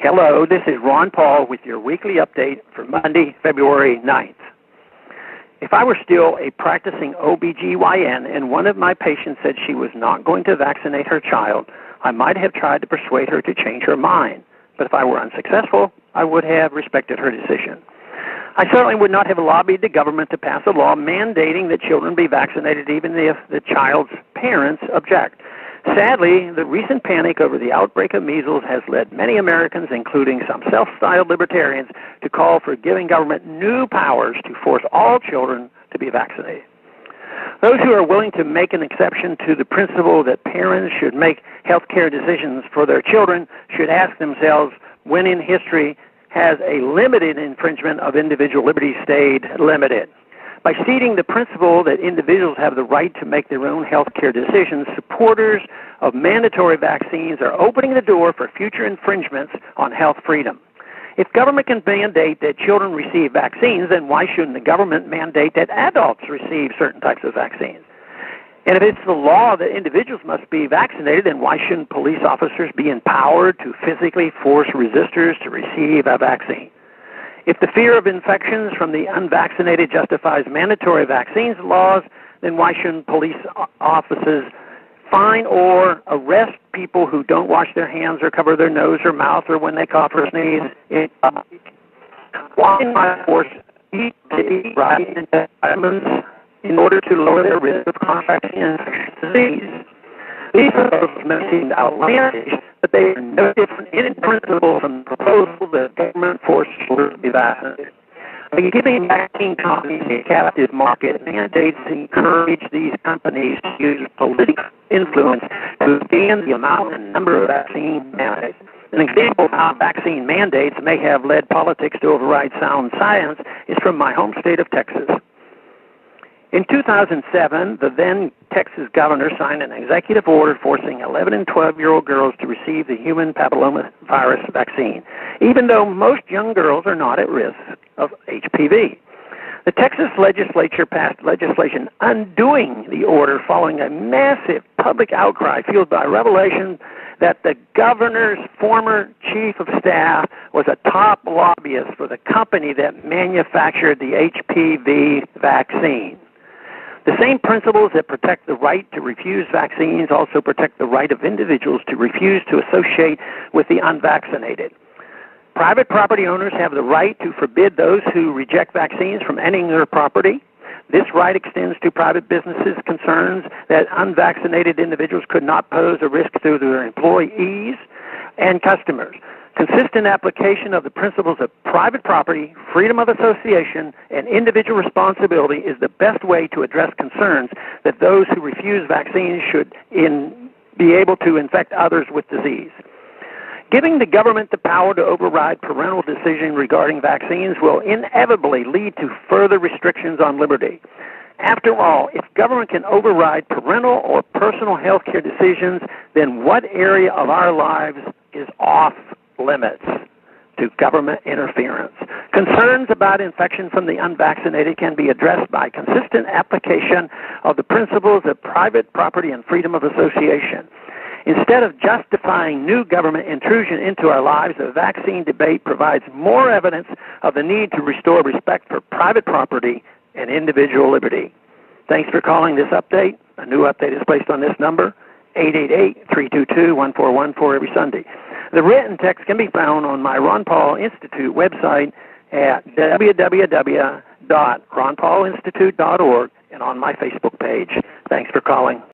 Hello, this is Ron Paul with your weekly update for Monday, February 9th. If I were still a practicing OB-GYN and one of my patients said she was not going to vaccinate her child, I might have tried to persuade her to change her mind. But if I were unsuccessful, I would have respected her decision. I certainly would not have lobbied the government to pass a law mandating that children be vaccinated even if the child's parents object. Sadly, the recent panic over the outbreak of measles has led many Americans, including some self-styled libertarians, to call for giving government new powers to force all children to be vaccinated. Those who are willing to make an exception to the principle that parents should make health care decisions for their children should ask themselves when in history has a limited infringement of individual liberty stayed limited. By ceding the principle that individuals have the right to make their own health care decisions, supporters of mandatory vaccines are opening the door for future infringements on health freedom. If government can mandate that children receive vaccines, then why shouldn't the government mandate that adults receive certain types of vaccines? And if it's the law that individuals must be vaccinated, then why shouldn't police officers be empowered to physically force resistors to receive a vaccine? If the fear of infections from the unvaccinated justifies mandatory vaccines laws, then why shouldn't police officers fine or arrest people who don't wash their hands or cover their nose or mouth or when they cough or sneeze? Why not force each right into vitamins in order to lower their risk of contracting infectious disease? These proposals may seem outlandish, but they are no different in principle from the proposal that government forces children to be vaccinated. By giving vaccine companies a captive market, mandates encourage these companies to use political influence to expand the amount and number of vaccine mandates. An example of how vaccine mandates may have led politics to override sound science is from my home state of Texas. In 2007, the then Texas governor signed an executive order forcing 11 and 12-year-old girls to receive the human papillomavirus vaccine, even though most young girls are not at risk of HPV. The Texas legislature passed legislation undoing the order following a massive public outcry fueled by revelation that the governor's former chief of staff was a top lobbyist for the company that manufactured the HPV vaccine. The same principles that protect the right to refuse vaccines also protect the right of individuals to refuse to associate with the unvaccinated. Private property owners have the right to forbid those who reject vaccines from entering their property. This right extends to private businesses' concerns that unvaccinated individuals could not pose a risk to their employees and customers. Consistent application of the principles of private property, freedom of association, and individual responsibility is the best way to address concerns that those who refuse vaccines should be able to infect others with disease. Giving the government the power to override parental decisions regarding vaccines will inevitably lead to further restrictions on liberty. After all, if government can override parental or personal health care decisions, then what area of our lives is off limits to government interference? Concerns about infection from the unvaccinated can be addressed by consistent application of the principles of private property and freedom of association. Instead of justifying new government intrusion into our lives, the vaccine debate provides more evidence of the need to restore respect for private property and individual liberty. Thanks for calling this update. A new update is placed on this number, 888-322-1414 every Sunday. The written text can be found on my Ron Paul Institute website at www.ronpaulinstitute.org and on my Facebook page. Thanks for calling.